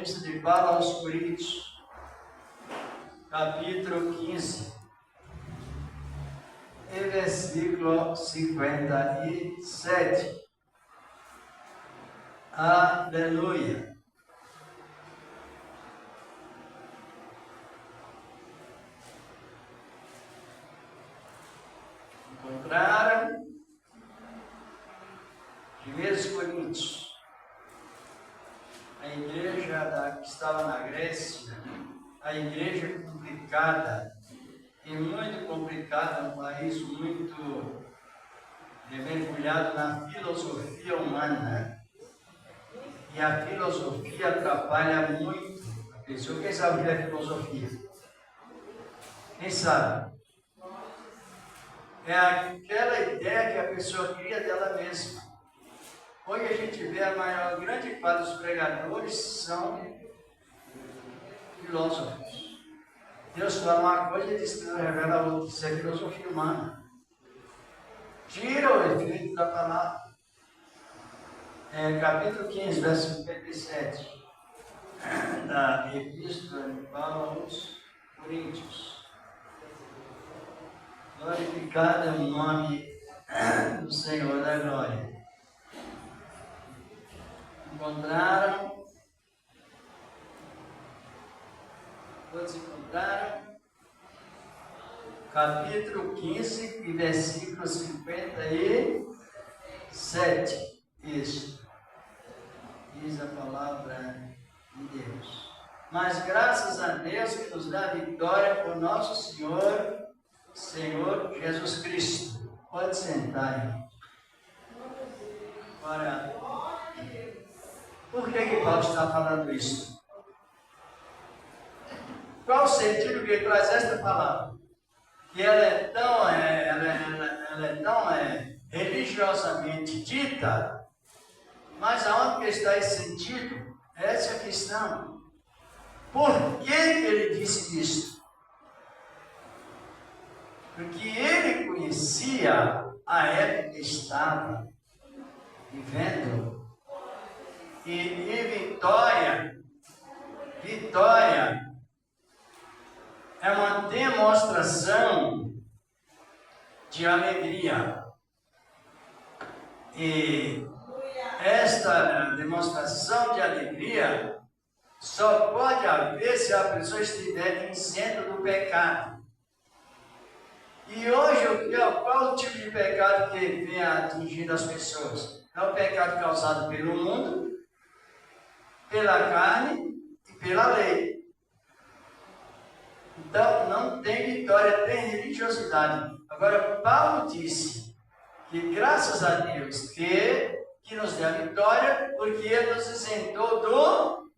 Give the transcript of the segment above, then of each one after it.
epístola de Paulo aos Coríntios, capítulo 15, e versículo 57. Aleluia. Encontraram? 1 Coríntios. A igreja que estava na Grécia, a igreja complicada, e muito complicada, um país muito mergulhado na filosofia humana. E a filosofia atrapalha muito a pessoa. Quem sabe o que é filosofia? Quem sabe? É aquela ideia que a pessoa cria dela mesma. Hoje a gente vê a grande parte dos pregadores são filósofos. Deus fala uma coisa e diz que não revela outra. Isso é filosofia humana. Tira o efeito da palavra. Capítulo 15, verso 57, da epístola de Paulo aos Coríntios. Glorificado é o nome do Senhor da glória. Encontraram? Todos encontraram? Capítulo 15 e versículo 57. Isso. Diz a palavra de Deus. Mas graças a Deus que nos dá vitória por nosso Senhor Jesus Cristo. Pode sentar, irmão. Ora, por que Paulo está falando isso? Qual o sentido que ele traz esta palavra? Que ela é tão religiosamente dita, mas aonde está esse sentido? Essa é a questão. Por que ele disse isso? Porque ele conhecia a época que estava vivendo. E vitória é uma demonstração de alegria. E esta demonstração de alegria só pode haver se a pessoa estiver isenta do pecado. E hoje, qual o tipo de pecado que vem atingindo as pessoas? É o pecado causado pelo mundo, pela carne e pela lei. Então, não tem vitória, tem religiosidade. Agora, Paulo disse que graças a Deus que nos deu a vitória, porque ele nos isentou do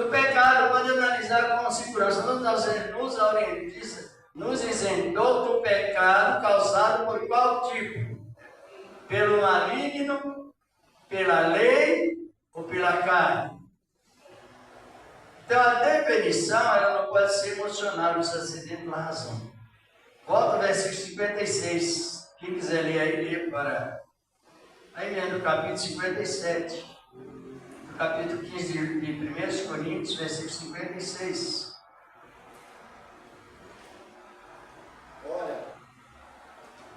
pecado. Pode analisar com segurança. Nos isentou do pecado causado por qual tipo? Pelo maligno, pela lei ou pela carne? Então a definição ela não pode ser emocional, precisa ser dentro da razão. Volta ao versículo 56. Quem quiser ler aí, lê para. Aí lendo o capítulo 57. Do capítulo 15 de 1 Coríntios, versículo 56. Olha,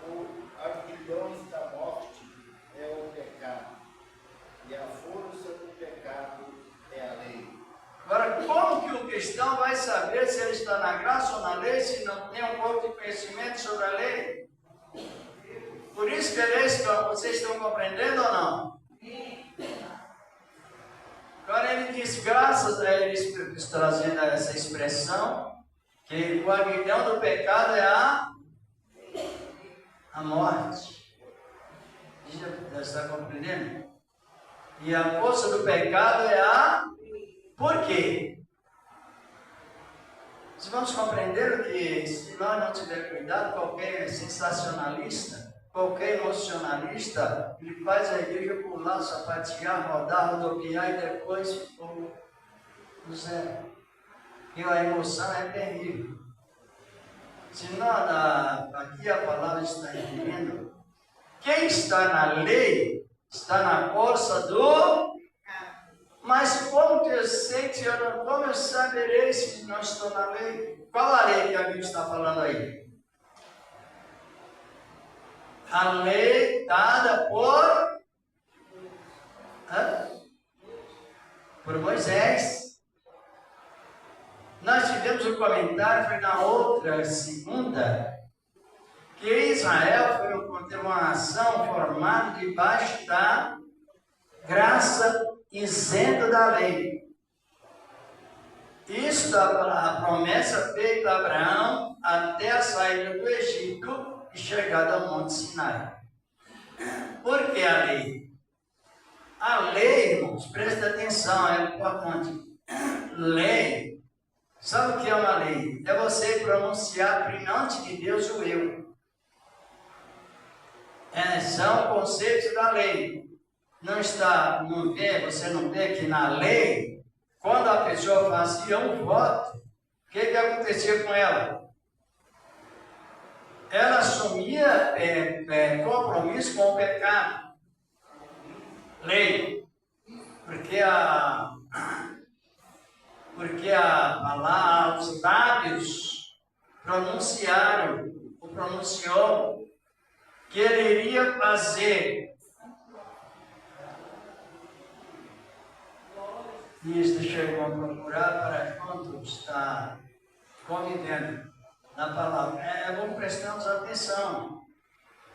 o aguilhão da morte é o pecado, e a força do pecado é a lei. Agora, como que o cristão vai saber se ele está na graça ou na lei, se não tem um pouco de conhecimento sobre a lei? Por isso que vocês estão compreendendo ou não? Agora ele diz, graças a eles trazendo essa expressão, que o aguilhão do pecado é a morte. Já está compreendendo? E a força do pecado é Por quê? Se vamos compreender que se nós não tivermos cuidado, qualquer sensacionalista, qualquer emocionalista, ele faz a igreja pular, sapatear, rodar, rodopiar e depois ficou no zero. E a emoção é terrível. Se não, aqui a palavra está dizendo, quem está na lei está na força do... Mas como que eu sei que como eu saberei se não estou na lei? Qual a lei que a Bíblia está falando aí? A lei dada por Moisés. Nós tivemos um comentário, foi na outra segunda, que Israel foi uma nação formada debaixo da graça isenta da lei. Isso a promessa feita a Abraão até a saída do Egito e chegada ao Monte Sinai. Por que a lei? A lei, irmãos, presta atenção, é importante. Lei, sabe o que é uma lei? É você pronunciar diante de Deus o eu. São conceitos da lei. Você não vê que na lei, quando a pessoa fazia um voto, o que acontecia com ela? Ela assumia compromisso com o pecado. Lei. Porque os lábios pronunciou que ele iria fazer. Isto chegou a procurar para quando está convivendo na palavra. Vamos prestarmos atenção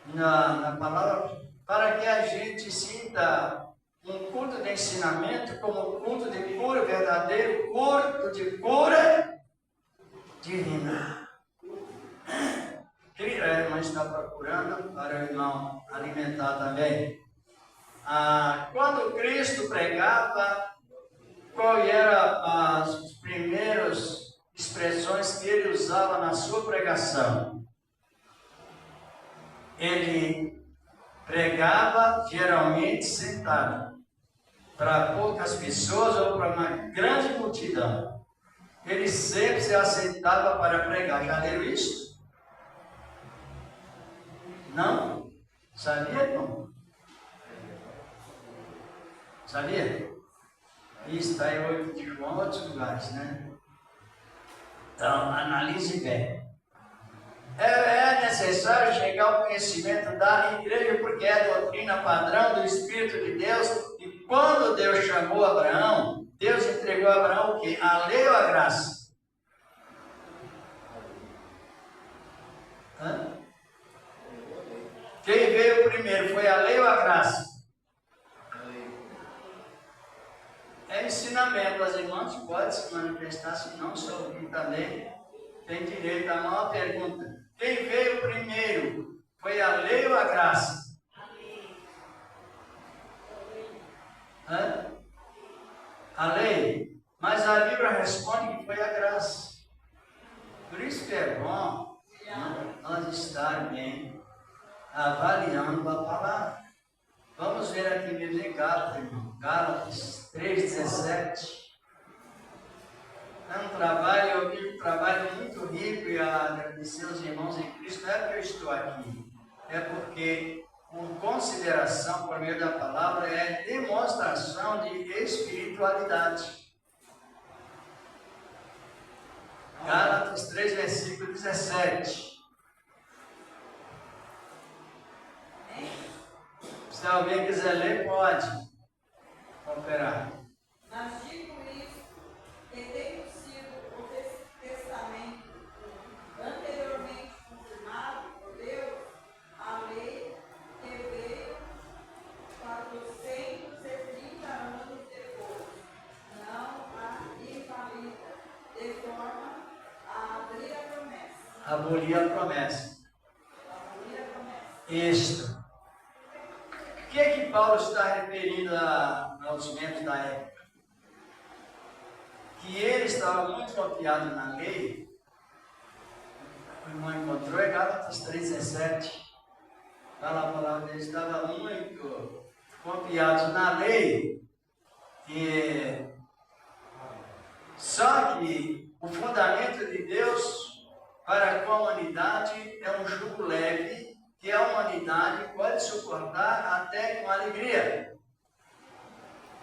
na palavra para que a gente sinta um culto de ensinamento como culto de cura, verdadeiro culto de cura divina. Que a irmã está procurando para o irmão alimentar também. Quando Cristo pregava, qual eram as primeiras expressões que ele usava na sua pregação? Ele pregava geralmente sentado, para poucas pessoas ou para uma grande multidão. Ele sempre se assentava para pregar. Já leram isso? Não? Sabia, não? Sabia? Isso está em 8 de João, outros lugares, né? Então, analise bem. É necessário chegar ao conhecimento da igreja, porque é a doutrina padrão do Espírito de Deus. E quando Deus chamou Abraão, Deus entregou a Abraão o quê? A lei ou a graça? Quem veio primeiro, foi a lei ou a graça? É ensinamento. As irmãs podem se manifestar, se não souber também, tem direito a uma pergunta. Quem veio primeiro, foi a lei ou a graça? A lei. Mas a Bíblia responde que foi a graça. Por isso que é bom nós estarmos bem avaliando a palavra. Vamos ver aqui mesmo em Gálatas, irmão. Gálatas 3,17. É um trabalho muito rico, e agradecer aos irmãos em Cristo. Não é porque eu estou aqui, é porque, com consideração por meio da palavra, é demonstração de espiritualidade. Gálatas 3, versículo 17. Se alguém quiser ler, pode operar. Mas digo isso, que tendo sido o testamento anteriormente confirmado por Deus, a lei que veio 430 anos depois, não a invalida, de forma a abrir a promessa. Abolir a promessa. Isto. O que é que Paulo está referindo aos membros da época? Que ele estava muito confiado na lei. O irmão encontrou em Gálatas 3,17. Fala a palavra dele, estava muito confiado na lei. Só que o fundamento de Deus para a comunidade é um jugo leve que a humanidade pode suportar até com alegria.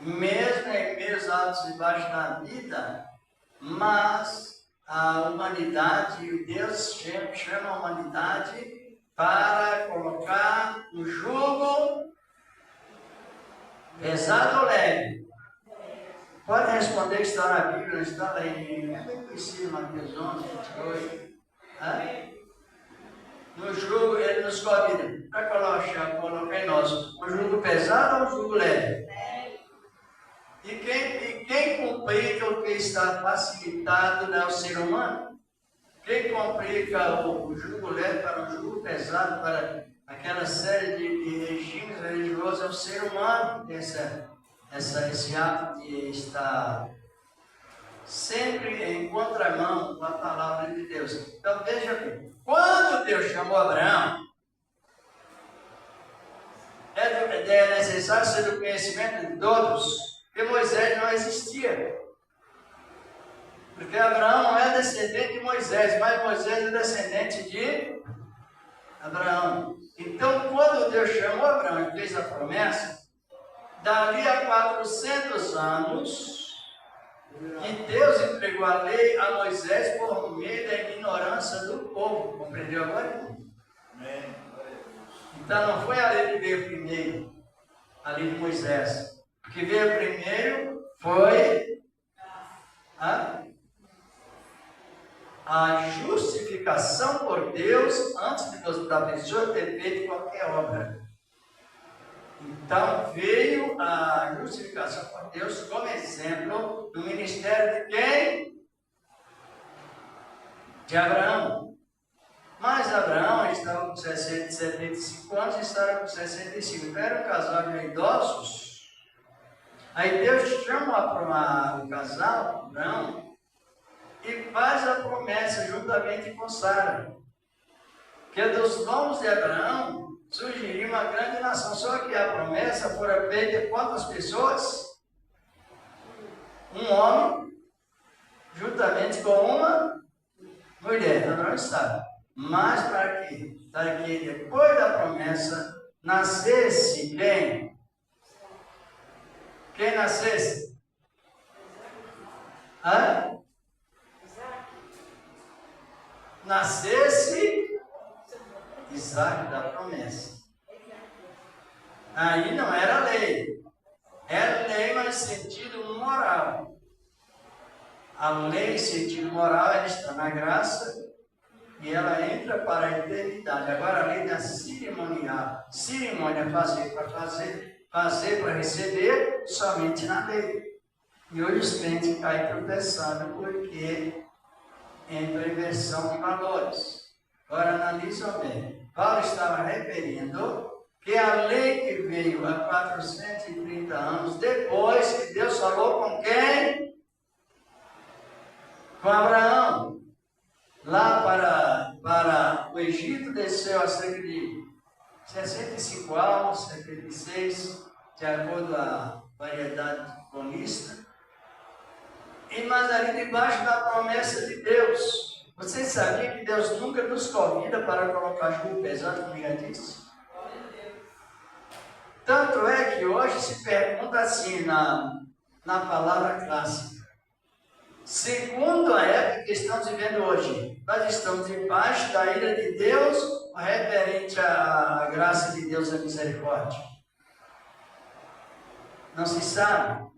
Mesmo em meios altos e baixos da vida, mas a humanidade, Deus chama a humanidade para colocar um jugo pesado ou leve. Pode responder que está na Bíblia, não está lá em... É bem conhecido, Mateus 11, 28. No jugo, ele nos convida para colocar em nós um jugo pesado ou um jugo leve? E quem complica o que está facilitado não é o ser humano? Quem complica o jugo leve para o jugo pesado, para aquela série de regimes religiosos, é o ser humano. Esse ato de estar sempre em contramão com a palavra de Deus. Então veja bem, quando Deus chamou Abraão, é necessário ser do conhecimento de todos, que Moisés não existia. Porque Abraão não é descendente de Moisés, mas Moisés é descendente de Abraão. Então, quando Deus chamou Abraão e fez a promessa, dali a 400 anos, que Deus entregou a lei a Moisés por meio da ignorância do povo. Compreendeu agora? Então não foi a lei que veio primeiro, a lei de Moisés. O que veio primeiro foi a justificação por Deus antes da pessoa ter feito qualquer obra. Então veio a justificação por Deus como exemplo do ministério de quem? De Abraão. Mas Abraão estava com 75 anos e estava com 65. Então era um casal de idosos. Aí Deus chama o casal, Abraão, e faz a promessa juntamente com Sara, que dos lombos de Abraão surgiria uma grande nação. Só que a promessa fora feita de quantas pessoas? Um homem, juntamente com uma mulher. Abraão estava. Mas para quê? Para que depois da promessa nascesse quem? Quem nascesse? Nascesse Isaac da promessa. Aí não era lei. Era lei, mas sentido moral. A lei, sentido moral, ela está na graça e ela entra para a eternidade. Agora a lei da cerimonial. Cerimônia fazer para receber somente na lei. E hoje os crentes caem tropeçando porque entra em inversão de valores. Agora analisam bem. Paulo estava referindo que a lei que veio há 430 anos depois que Deus falou com quem? Com Abraão. Lá para o Egito desceu a cerca de 65 almas, 76, de acordo com a variedade cronista. Mas ali debaixo da promessa de Deus. Vocês sabiam que Deus nunca nos convida para colocar jugo pesado, como já disse? Tanto é que hoje se pergunta assim na palavra clássica. Segundo a época que estamos vivendo hoje, nós estamos debaixo da ira de Deus ou referente à graça de Deus e à misericórdia? Não se sabe.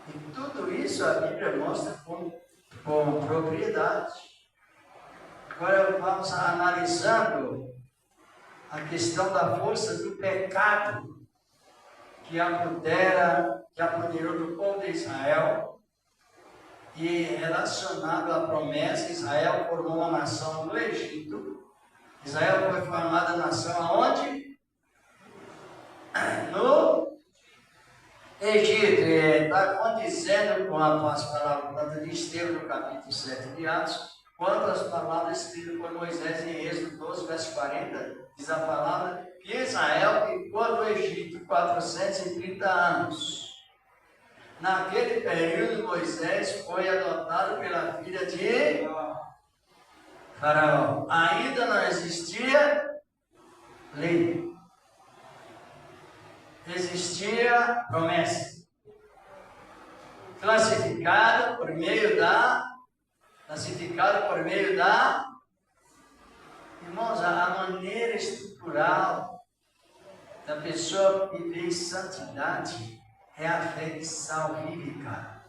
E tudo isso a Bíblia mostra com propriedade. Agora vamos analisando a questão da força do pecado que apoderou do povo de Israel e relacionado à promessa. Israel formou uma nação no Egito. Israel foi formada nação aonde? No Egito. Está condizendo com as palavras tanto de Estevão no capítulo 7 de Atos, quanto as palavras escritas por Moisés em Êxodo 12, verso 40, diz a palavra que Israel ficou no Egito 430 anos. Naquele período, Moisés foi adotado pela filha de Faraó. Ainda não existia lei. Existia promessa. Classificada por meio da... Irmãos, a maneira estrutural da pessoa viver em santidade é a fé que salvifica.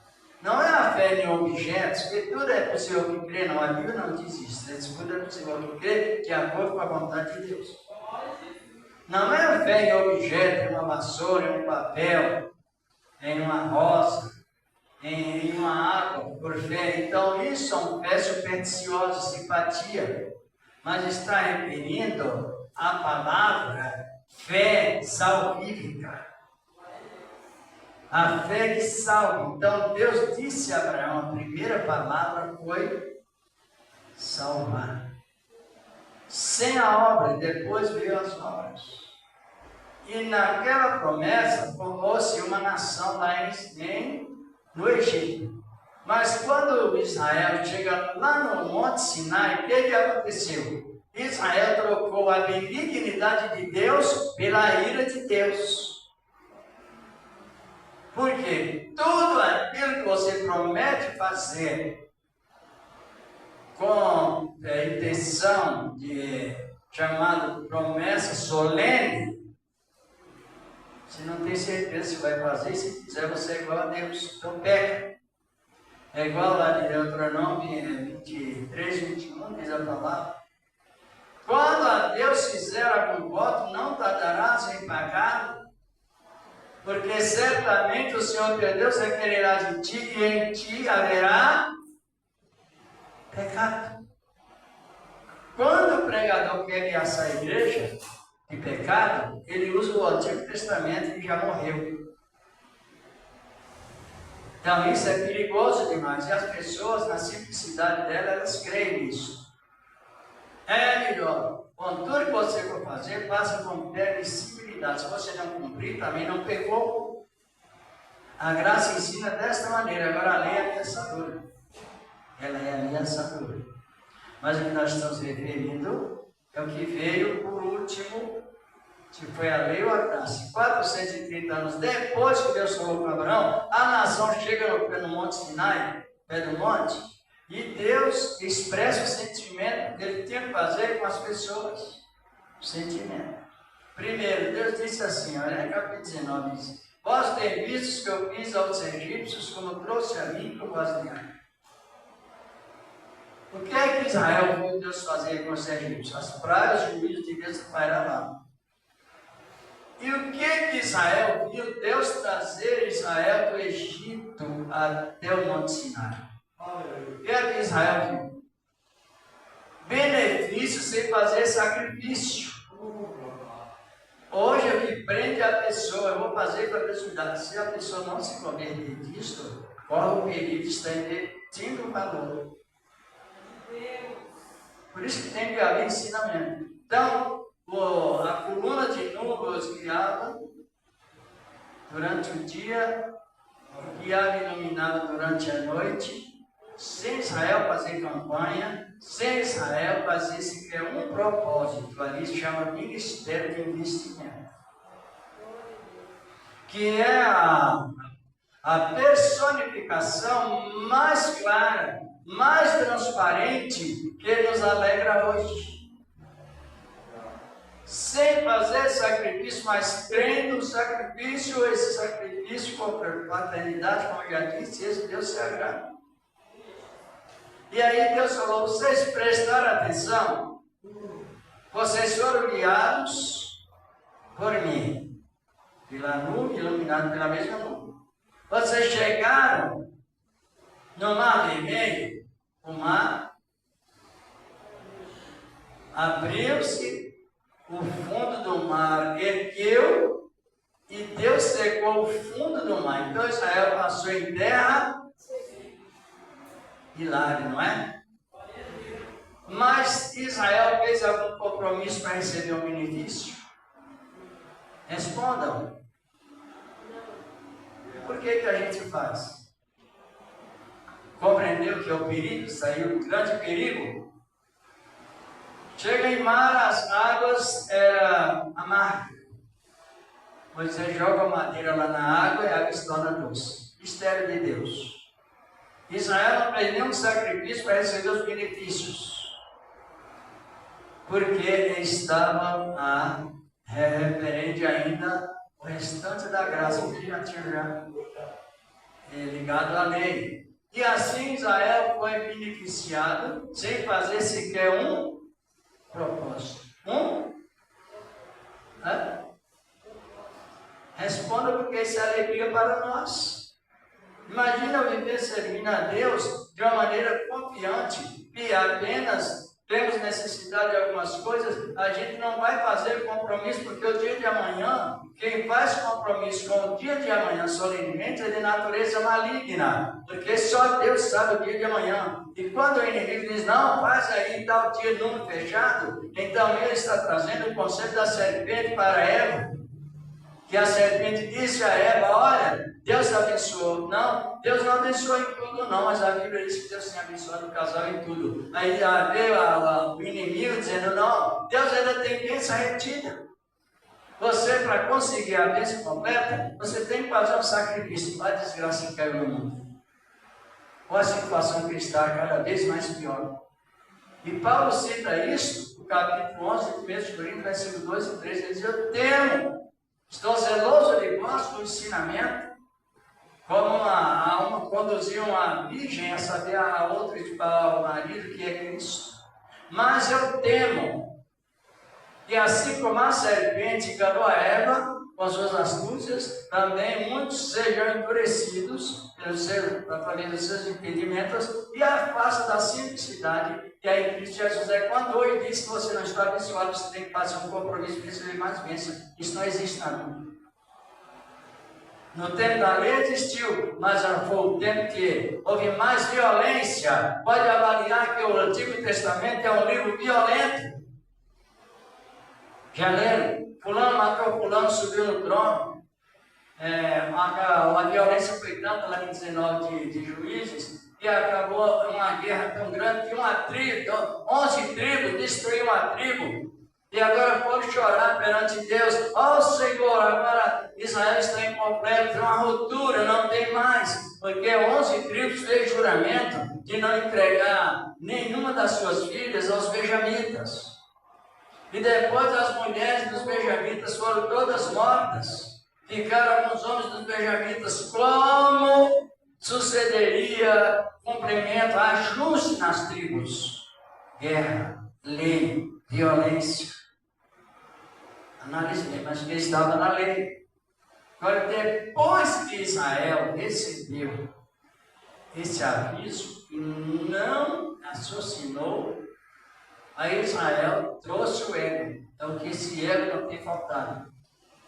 Não é a fé em objetos, porque tudo é possível que crê, não. A Bíblia não diz isso. Tudo é possível que crê de acordo com a vontade de Deus. Não é a fé em objeto, em uma vassoura, em um papel, em uma rosa, em uma água, por fé. Então, isso são fé supersticiosa, simpatia. Mas está referindo a palavra fé salvífica. A fé que salva. Então, Deus disse a Abraão, a primeira palavra foi salvar. Sem a obra, depois veio as obras. E naquela promessa, formou-se uma nação lá no Egito. Mas quando Israel chega lá no Monte Sinai, o que aconteceu? Israel trocou a benignidade de Deus pela ira de Deus. Porque tudo aquilo que você promete fazer com a intenção de chamado promessa solene, você não tem certeza se vai fazer, se fizer você é igual a Deus, então peca. É igual lá de Deuteronômio 23, 21, diz a palavra. Quando a Deus fizer algum voto, não tardarás em pagar, porque certamente o Senhor teu Deus requererá de ti e em ti haverá pecado. Quando o pregador quer ameaçar a igreja de pecado, ele usa o Antigo Testamento que já morreu. Então isso é perigoso demais. E as pessoas, na simplicidade delas, elas creem nisso. É melhor, com tudo que você for fazer, faça com permissibilidade. Se você não cumprir, também não pecou. A graça ensina desta maneira. Agora a lei é ameaçadora. Ela é ameaçadora. Mas o que nós estamos referindo é o que veio por último, que foi a lei ou a graça. 430 anos depois que Deus falou com Abraão, a nação chega no Monte Sinai, pé do monte, e Deus expressa o sentimento que ele tinha que fazer com as pessoas. O sentimento. Primeiro, Deus disse assim, olha, capítulo 19, diz: vós teis visto que eu fiz aos egípcios, como trouxe a mim para vós ganhar. O que é que Israel viu Deus fazer com os egípcios? As pragas, o juízo de Deus pairá lá. E o que Israel viu? Deus trazer Israel do Egito até o Monte Sinai. O que é que Israel viu? Benefício sem fazer sacrifício. Hoje o que prende a pessoa, eu vou fazer para a pessoa, se a pessoa não se converter disso, corre o perigo de estar invertindo o valor. Por isso que tem que haver ensinamento. Então, a coluna de nuvens guiava durante o dia, guiava e iluminava durante a noite, sem Israel fazer campanha, sem Israel fazer sequer um propósito. Ali se chama Ministério de Investimento, que é a personificação mais clara, mais transparente que nos alegra hoje. Sem fazer sacrifício, mas crendo no sacrifício, esse sacrifício com paternidade, como eu já disse, esse Deus se agrada. E aí Deus falou: vocês prestaram atenção? Vocês foram guiados por mim, pela nuvem, iluminado pela mesma nuvem. Vocês chegaram no Mar Vermelho, o mar abriu-se, o fundo do mar ergueu e Deus secou o fundo do mar. Então Israel passou em terra e larga, não é? Mas Israel fez algum compromisso para receber um benefício? Respondam. Por que a gente faz? Compreendeu que é o perigo? Saiu o grande perigo? Chega em mar, as águas eram amargas. Moisés joga a madeira lá na água e a água se torna doce. Mistério de Deus. Israel não fez nenhum sacrifício para receber os benefícios, porque estavam referente ainda o restante da graça que já tinha ligado à lei. E assim Israel foi beneficiado sem fazer sequer um propósito. Responda, porque isso é alegria para nós. Imagina eu viver servindo a Deus de uma maneira confiante, que apenas temos necessidade de algumas coisas, a gente não vai fazer compromisso, porque o dia de amanhã, quem faz compromisso com o dia de amanhã solenemente é de natureza maligna, porque só Deus sabe o dia de amanhã. E quando o inimigo diz, não, faz aí tal dia número fechado, então ele está trazendo o conceito da serpente para Eva. Que a serpente disse a Eva, olha, Deus abençoou. Não, Deus não abençoou em tudo não, mas a Bíblia diz que Deus tinha abençoado o casal em tudo. Aí veio o inimigo dizendo, não, Deus ainda tem bênção retida. Você, para conseguir a bênção completa, você tem que fazer um sacrifício. Olha a desgraça que caiu no mundo. Olha a situação que está cada vez mais pior. E Paulo cita isso, no capítulo 11, 1 Coríntios, versículo 2 e 3, ele diz, eu temo. Estou zeloso de vós com o ensinamento, como conduzir uma virgem a saber a outra ao marido que é Cristo. Mas eu temo que assim como a serpente enganou a Eva com as suas astúcias, também muitos sejam endurecidos pelos seus impedimentos e a face da simplicidade que é em Cristo Jesus. É quando hoje diz que você não está abençoado, você tem que fazer um compromisso para receber mais bênção. Isso não existe na Bíblia. No tempo da lei existiu, mas foi o tempo que houve mais violência. Pode avaliar que o Antigo Testamento é um livro violento. Já leram? Fulano matou fulano, subiu no trono. A violência foi tanta lá em 19 de Juízes, que acabou uma guerra tão grande que uma tribo, 11 tribos, destruiu uma tribo. E agora foram chorar perante Deus. Ó Senhor, agora Israel está incompleto, uma ruptura, não tem mais. Porque 11 tribos fez juramento de não entregar nenhuma das suas filhas aos benjamitas. E depois as mulheres dos benjamitas foram todas mortas. Ficaram alguns homens dos benjamitas. Como sucederia cumprimento, ajuste nas tribos? Guerra, lei, violência. Analise bem, mas que estava na lei. Agora, depois que Israel recebeu esse aviso e não raciocinou, aí Israel trouxe o ego. Então, que esse ego não tem faltado.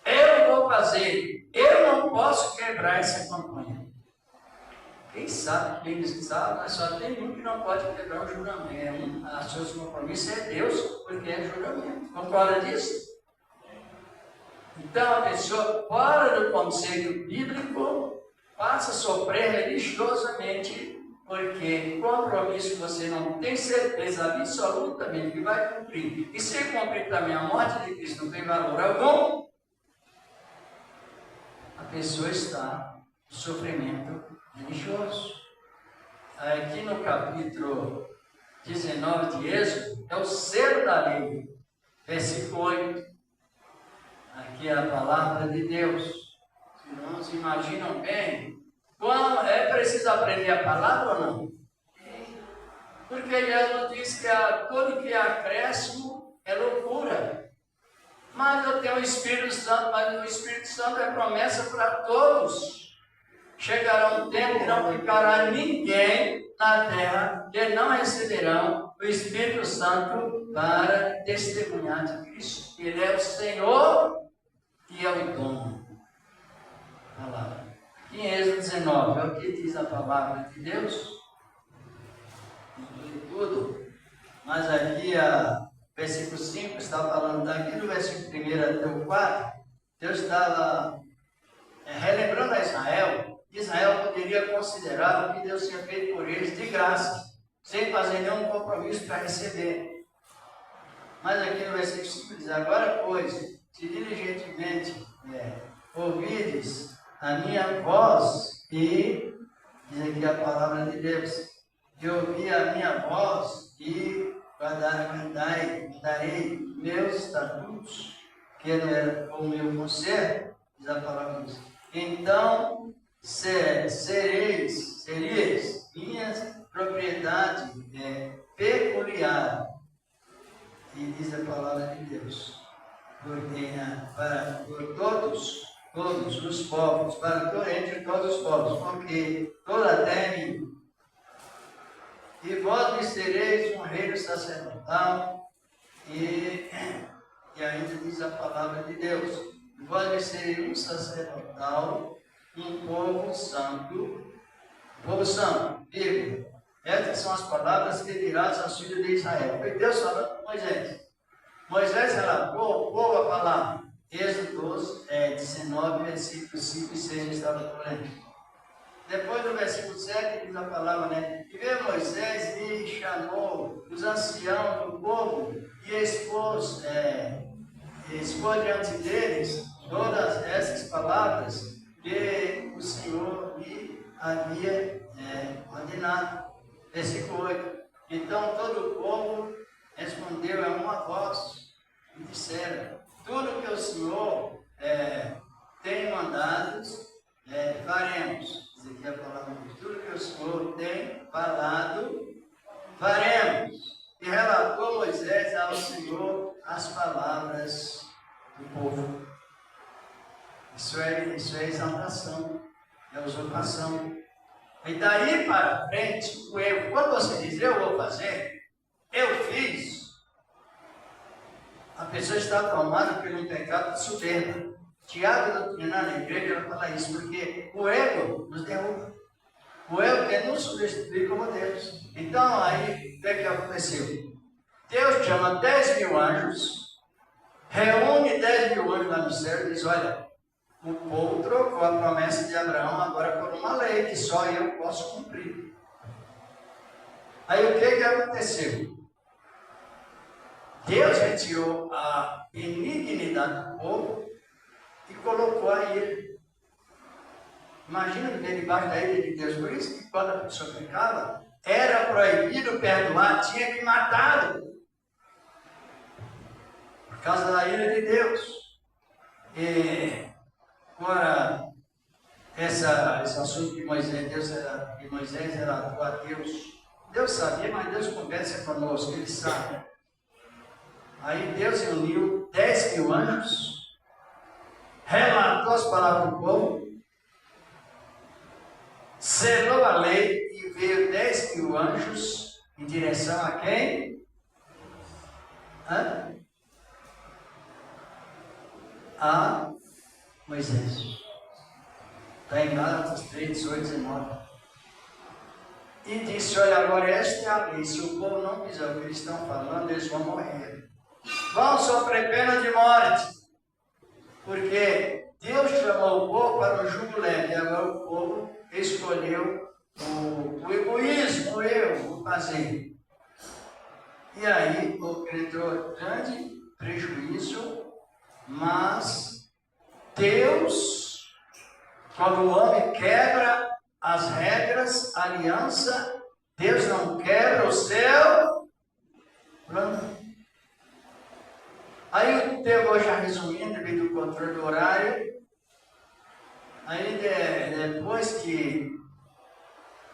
Eu vou fazer, eu não posso quebrar essa campanha. Quem sabe, quem sabe, mas só tem um que não pode quebrar o juramento. O seu compromisso é Deus, porque é juramento. Concorda disso? Então, a pessoa, fora do conceito bíblico, passa a sofrer religiosamente, porque compromisso que você não tem certeza absolutamente que vai cumprir, e se cumprir também a morte de Cristo não tem valor algum, a pessoa está em sofrimento religioso. Aqui no capítulo 19 de Êxodo, é o selo da lei, versículo 8. Aqui é a palavra de Deus. Os irmãos imaginam bem como é preciso aprender a palavra ou não? Porque Jesus diz que tudo que é acréscimo é loucura. Mas eu tenho o Espírito Santo, mas o Espírito Santo é promessa para todos. Chegará um tempo que não ficará ninguém na terra que não receberão o Espírito Santo para testemunhar de Cristo. Ele é o Senhor e é o dono. Palavra. Em Êxodo 19, é o que diz a palavra de Deus. Não li tudo, mas aqui versículo 5 está falando daqui do versículo 1 até o 4. Deus estava relembrando a Israel. Israel poderia considerar o que Deus tinha feito por eles de graça, sem fazer nenhum compromisso para receber. Mas aqui no versículo 5 diz: agora, pois, se diligentemente ouvides a minha voz, e diz aqui a palavra de Deus, e ouvir a minha voz, e guardarei meus estatutos, que era o meu conselho, diz a palavra de Deus. Então sereis minhas propriedade peculiar, e diz a palavra de Deus, por todos os povos, entre todos os povos, porque toda a terra é minha. E vós me sereis um reino sacerdotal, e ainda diz a palavra de Deus, e vós me sereis um sacerdotal, um povo santo, vírgula. Essas são as palavras que dirás aos filhos de Israel. Foi Deus falando com Moisés. Moisés relatou ao povo a palavra. Êxodo 12, 19, versículos 5 e 6, eu estava lendo. Depois do versículo 7, diz a palavra, né? E veio Moisés e chamou os anciãos do povo e expôs diante deles todas essas palavras que o Senhor lhe havia ordenado. Versículo 8. Então todo o povo respondeu a uma voz e disseram: tudo que o Senhor tem mandado, faremos. Diz aqui a palavra de Deus: tudo que o Senhor tem falado, faremos. E relatou Moisés ao Senhor as palavras do povo. Isso é exaltação, é usurpação. E daí para frente, o erro, quando você diz eu vou fazer, eu fiz, a pessoa está tomada por um pecado de soberba. Tiago, doutrinando na igreja, ela fala isso, porque o ego nos derruba. O ego quer nos substituir como Deus. Então, aí, o que aconteceu? Deus chama 10 mil anjos, reúne 10 mil anjos lá no céu e diz: olha, o povo trocou a promessa de Abraão agora por uma lei que só eu posso cumprir. Aí o que aconteceu? Deus retirou a benignidade do povo e colocou a ira. Imagina viver debaixo da ira de Deus. Por isso que quando a pessoa pecava, era proibido perdoar, tinha que matá-lo. Por causa da ira de Deus. Agora, esse assunto de Moisés relatou a Deus. Deus sabia, mas Deus conversa conosco, Ele sabe. Aí Deus reuniu 10 mil anjos, relatou as palavras do povo, selou a lei e veio 10 mil anjos em direção a quem? A Moisés. Está em Gálatas 3, 18, 19. E disse: olha, agora esta é a lei. Se o povo não fizer o que eles estão falando, eles vão morrer. Vão sofrer pena de morte. Porque Deus chamou o povo para o jugo leve. E agora o povo escolheu o egoísmo, o eu, o fazer. E aí entrou grande prejuízo. Mas Deus, quando o homem quebra as regras, a aliança, Deus não quebra o seu plano. Aí o tempo, já resumindo, devido ao controle do horário, aí depois que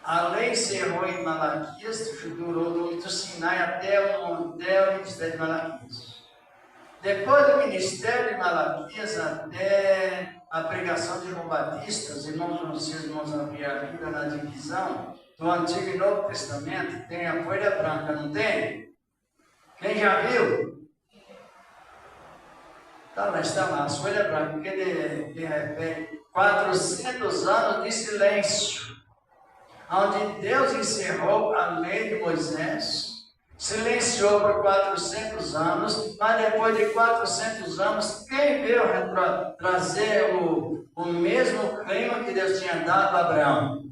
a lei encerrou em Malaquias, durou do Sinai até o ministério de Malaquias. Depois do ministério de Malaquias até a pregação de João Batista, os irmãos abriram a Bíblia na divisão do Antigo e Novo Testamento, tem a folha branca, não tem? Quem já viu? Está lá, a folha branca, porque de repente, 400 anos de silêncio, onde Deus encerrou a lei de Moisés, silenciou por 400 anos, mas depois de 400 anos, quem veio trazer o mesmo clima que Deus tinha dado a Abraão?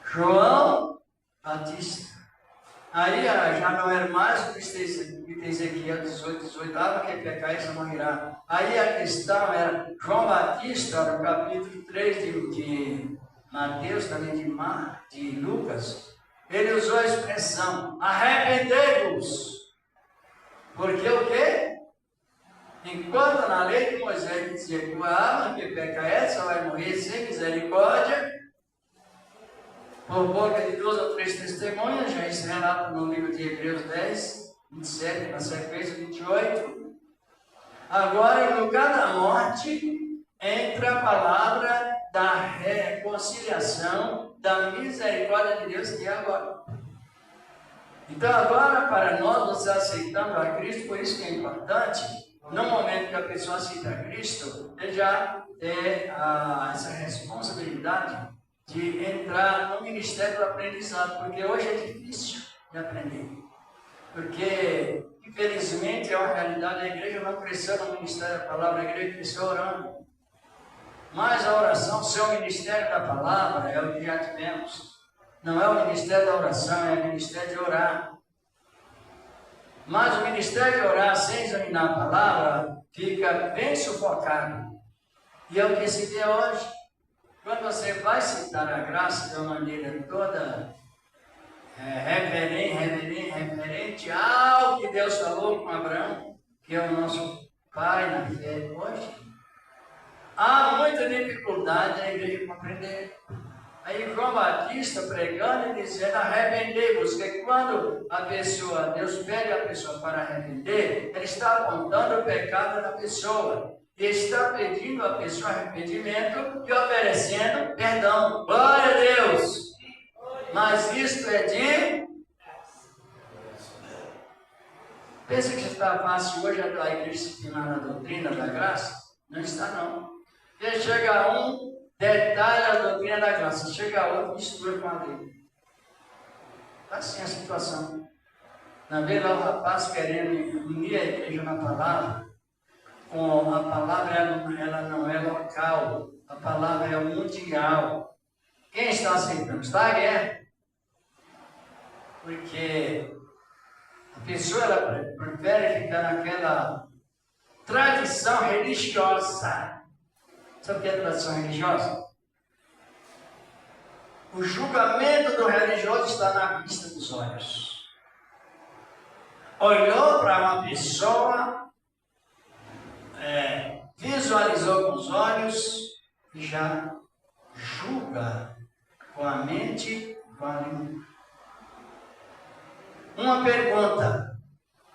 João Batista. Aí já não era mais o que tem Ezequiel 18, água que pecar isso morrerá. Aí a questão era, João Batista, no capítulo 3 de Mateus, também de Lucas, ele usou a expressão, arrependei-vos. Porque o quê? Enquanto na lei de Moisés dizia que a alma que peca essa vai morrer sem misericórdia, por boca de 2 ou 3 testemunhas, já isso relata no livro de Hebreus 10, 27, na sequência 28. Agora, no lugar da morte, entra a palavra da reconciliação, da misericórdia de Deus, que é agora. Então, agora, para nós, você aceitando a Cristo, por isso que é importante, no momento que a pessoa aceita a Cristo, ele já tem essa responsabilidade de entrar no ministério do aprendizado, porque hoje é difícil de aprender. Porque, infelizmente, é uma realidade, a igreja não cresceu no ministério da palavra, a igreja cresceu orando. Mas a oração, seu ministério da palavra, é o que já tivemos. Não é o ministério da oração, é o ministério de orar. Mas o ministério de orar sem examinar a palavra fica bem sufocado. E é o que se vê hoje. Quando você vai citar a graça de uma maneira toda reverente ao que Deus falou com Abraão, que é o nosso pai na fé hoje, há muita dificuldade na igreja compreender. Aí João Batista pregando e dizendo, arrependei-vos, que quando Deus pede a pessoa para arrepender, ele está apontando o pecado da pessoa. E está pedindo a pessoa arrependimento e oferecendo perdão. Glória a Deus! Mas isto é de... Pensa que está fácil hoje a igreja disciplinar na doutrina da graça? Não está não. Porque chega um, detalha a doutrina da graça. Chega outro, mistura com a lei. Está assim a situação. Na vez lá o rapaz querendo unir a igreja na palavra, com a palavra ela não é local, a palavra é mundial. Quem está aceitando? Está a guerra. Porque a pessoa ela prefere ficar naquela tradição religiosa. Sabe o que é tradição religiosa? O julgamento do religioso está na vista dos olhos. Olhou para uma pessoa, visualizou com os olhos e já julga com a mente, com a língua. Uma pergunta: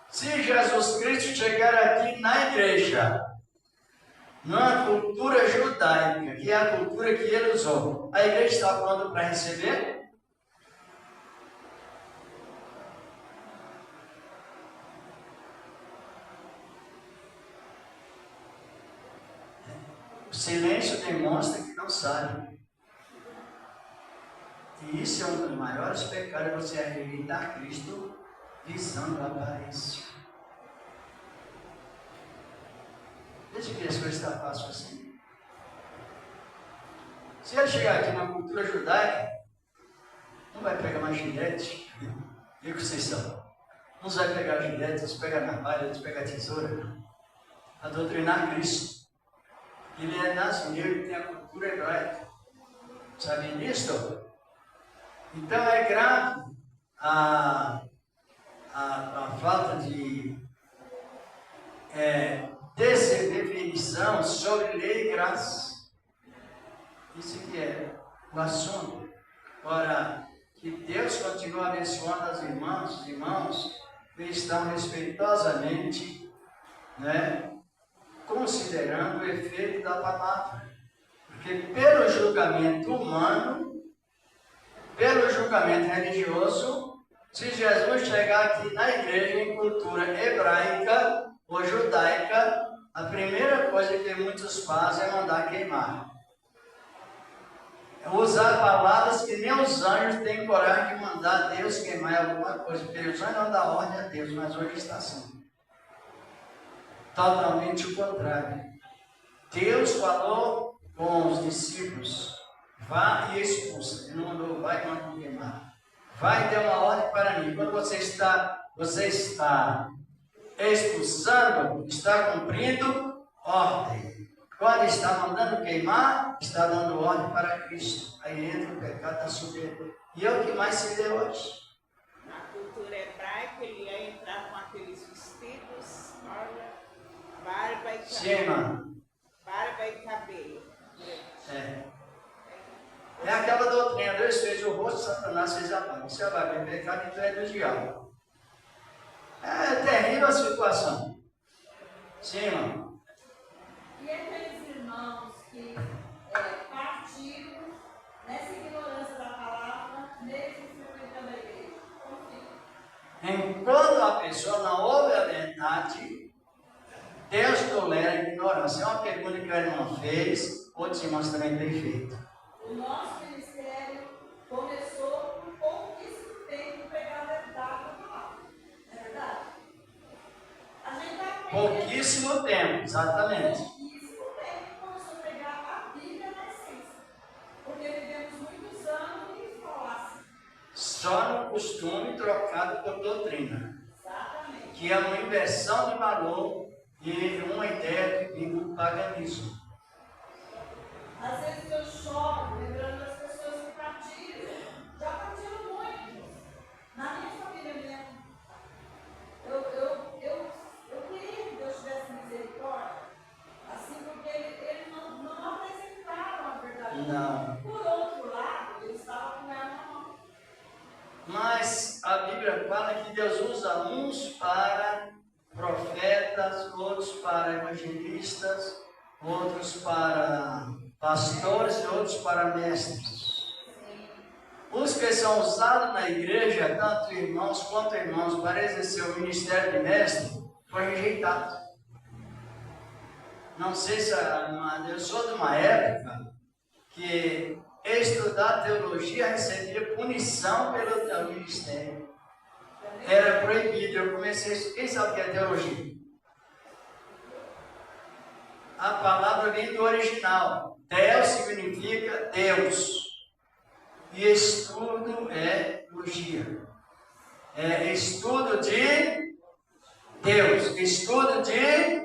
se Jesus Cristo chegar aqui na igreja, numa cultura judaica, que é a cultura que ele usou, a igreja está pronta para receber? O silêncio demonstra que não sabe. E isso é um dos maiores pecados, você rejeitar Cristo visando a aparência. Veja que as coisas estão fáceis assim. Se ele chegar aqui numa cultura judaica, não vai pegar mais gilete. Viu que vocês são? Uns vai pegar gilete, outros pegam navalha, outros pegam tesoura. A doutrinar Cristo. Ele é nacional, ele tem a cultura hebraica. Sabem disso? Então é grave a falta de definição sobre lei e graça. Isso que é o assunto. Ora, que Deus continue abençoando as irmãs, os irmãos que estão respeitosamente, considerando o efeito da palavra. Porque pelo julgamento humano, pelo julgamento religioso, se Jesus chegar aqui na igreja em cultura hebraica ou judaica, a primeira coisa que muitos fazem é mandar queimar. É usar palavras que nem os anjos têm coragem de mandar Deus queimar alguma coisa, porque os anjos não dão ordem a Deus, mas hoje está assim. Totalmente o contrário. Deus falou com os discípulos: vá e expulsa. Ele não mandou, vai e manda queimar. vai e dê uma ordem para mim. Quando você está expulsando, está cumprindo ordem. Quando está mandando queimar, está dando ordem para Cristo. Aí entra o pecado da soberba. E é o que mais se vê hoje. Na cultura hebraica, ele ia entrar com aqueles vestidos, olha, barba e cabelo. Sim, mano. Barba e cabelo. É aquela doutrina, Deus fez o rosto, Satanás fez a mão. Você vai ver pecado, então é do diabo. É terrível a situação. Sim, mano. E aqueles irmãos que partiram nessa ignorância da palavra, mesmo frequentando a igreja? Enquanto a pessoa não ouve a verdade, Deus tolera a ignorância. É uma pergunta que a irmã fez, outros irmãos também têm feito. O nosso ministério começou por pouquíssimo tempo pregar a verdade da palavra. Não é verdade? A gente está aprendendo. Pouquíssimo tempo, exatamente. Pouquíssimo tempo começou a pregar a Bíblia na essência. Porque vivemos muitos anos em falácia. Só no costume trocado por doutrina. Exatamente. Que é uma inversão de valor e uma ideia que vem do paganismo. Às vezes eu choro lembrando das pessoas que partiram. Já partiram muitos. Na minha família mesmo. Eu queria que Deus tivesse misericórdia. Assim, porque eles não apresentaram a verdade. Não. Por outro lado, eles estavam com ela na mão. Mas a Bíblia fala que Deus usa uns para profetas, outros para evangelistas, outros para pastores e outros para mestres. Os que são usados na igreja, tanto irmãos quanto irmãos, para exercer o ministério de mestre, foi rejeitado. Não sei se eu sou de uma época que estudar teologia recebia punição pelo ministério. Era proibido. Eu comecei a estudar. Quem sabe o que é teologia? A palavra vem do original. Deus significa Deus. E estudo é teologia. É estudo de Deus. Estudo de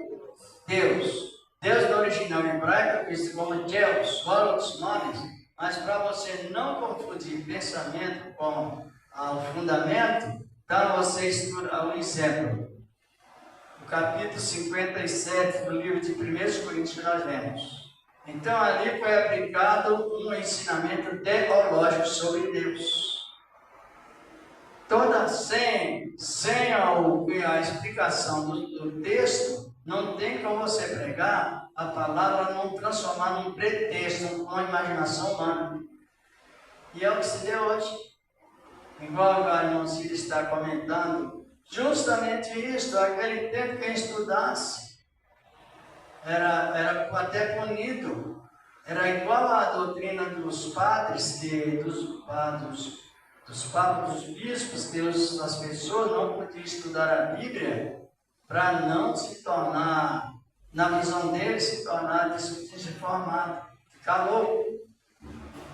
Deus. Deus no original hebraico, visto como Deus, fora outros nomes, mas para você não confundir pensamento com o fundamento, então você estuda o discípulo. O capítulo 57 do livro de 1 Coríntios que nós lemos. Então ali foi aplicado um ensinamento teológico sobre Deus. Sem a explicação do texto, não tem como você pregar a palavra, não transformar num pretexto, numa imaginação humana. E é o que se deu hoje. Igual o irmão Ciro está comentando, justamente isso, aquele tempo quem estudasse era até punido. Era igual à doutrina dos padres, dos papas, dos bispos, que as pessoas não podiam estudar a Bíblia para não se tornar, na visão deles, se tornar desinformado, ficar louco.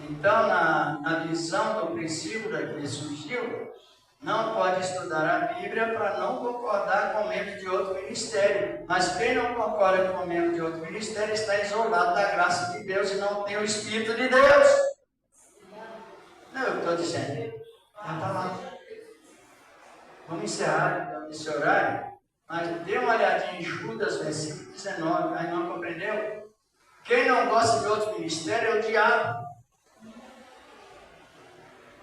Então, na visão do princípio que surgiu, não pode estudar a Bíblia para não concordar com o membro de outro ministério. Mas quem não concorda com o membro de outro ministério está isolado da graça de Deus e não tem o Espírito de Deus. Não, eu estou dizendo. É a palavra. Vamos encerrar esse horário, mas dê uma olhadinha em Judas, versículo 19. Aí não compreendeu? Quem não gosta de outro ministério é o diabo.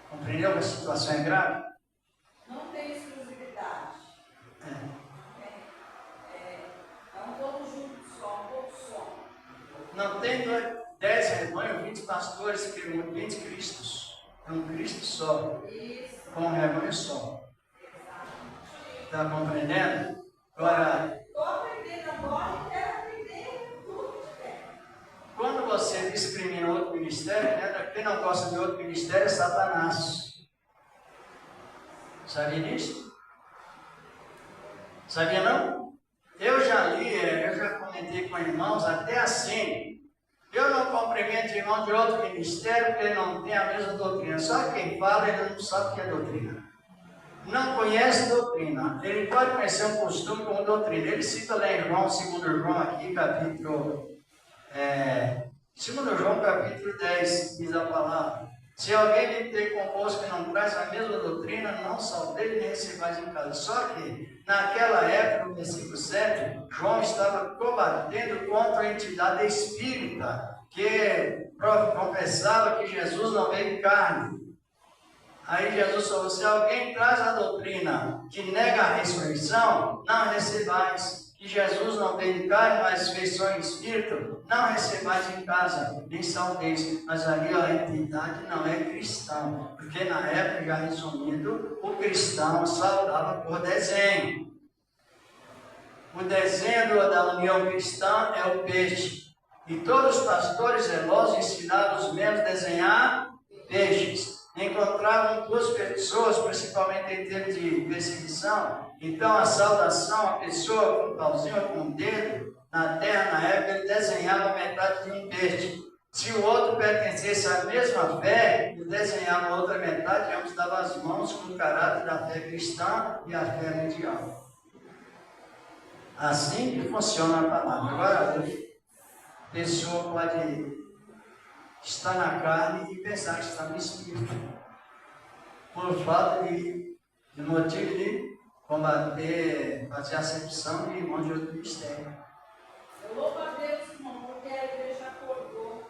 Compreendeu que a situação é grave? Não tem exclusividade. É um pouco junto só, um pouco só. Não tem 10 rebanhos, 20 pastores, 20 cristos. É um Cristo só. Isso. Com um rebanho só. Está compreendendo? Agora, Estou aprendendo agora e quero aprender tudo que tem. quando você discrimina outro ministério, né? Quem não gosta de outro ministério é Satanás. Sabia disso? Sabia não? Eu já li, eu já comentei com irmãos, até assim. Eu não não cumprimente irmão de outro ministério, porque ele não tem a mesma doutrina. Só quem fala, ele não sabe o que é doutrina. Não conhece doutrina. Ele pode conhecer um costume como doutrina. Ele cita lá em João, 2 João aqui, capítulo 2 João, capítulo 10, diz a palavra. Se alguém me tem convosco que não traz a mesma doutrina, não saudei nem recebais em casa. Só que, naquela época, no versículo 7, João estava combatendo contra a entidade espírita, que confessava que Jesus não veio em carne. Aí Jesus falou, se alguém traz a doutrina que nega a ressurreição, não recebais. Que Jesus não veio em carne, mas fez só em espírito, não recebais em casa, nem saudeis. Mas ali a entidade não é cristão, porque na época, já resumido, o cristão saudava por desenho. O desenho da união cristã é o peixe. E todos os pastores zelosos ensinaram os membros a desenhar peixes. Encontravam duas pessoas, principalmente em termos de perseguição. Então a saudação, a pessoa com um pauzinho ou com um dedo, na terra, na época, ele desenhava metade de um peixe. Se o outro pertencesse à mesma fé, ele desenhava a outra metade, e ambos davam as mãos com o caráter da fé cristã e a fé mundial. Assim que funciona a palavra. Agora, a pessoa pode estar na carne e pensar que está no espírito, por falta de motivo de combater, fazer acepção de irmãos de outro ministério. Eu louvo a Deus, irmão, porque a igreja acordou.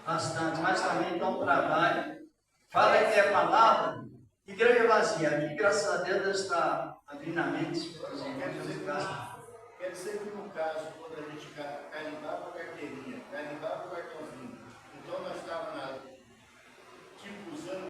Bastante, mas também dá um trabalho. Fala que é palavra, igreja vazia. Aqui, graças a Deus, está abrindo a mente. Quer dizer que no caso, quando a gente carimbava a carteirinha, carimbava o cartãozinho, então nós estávamos tipo usando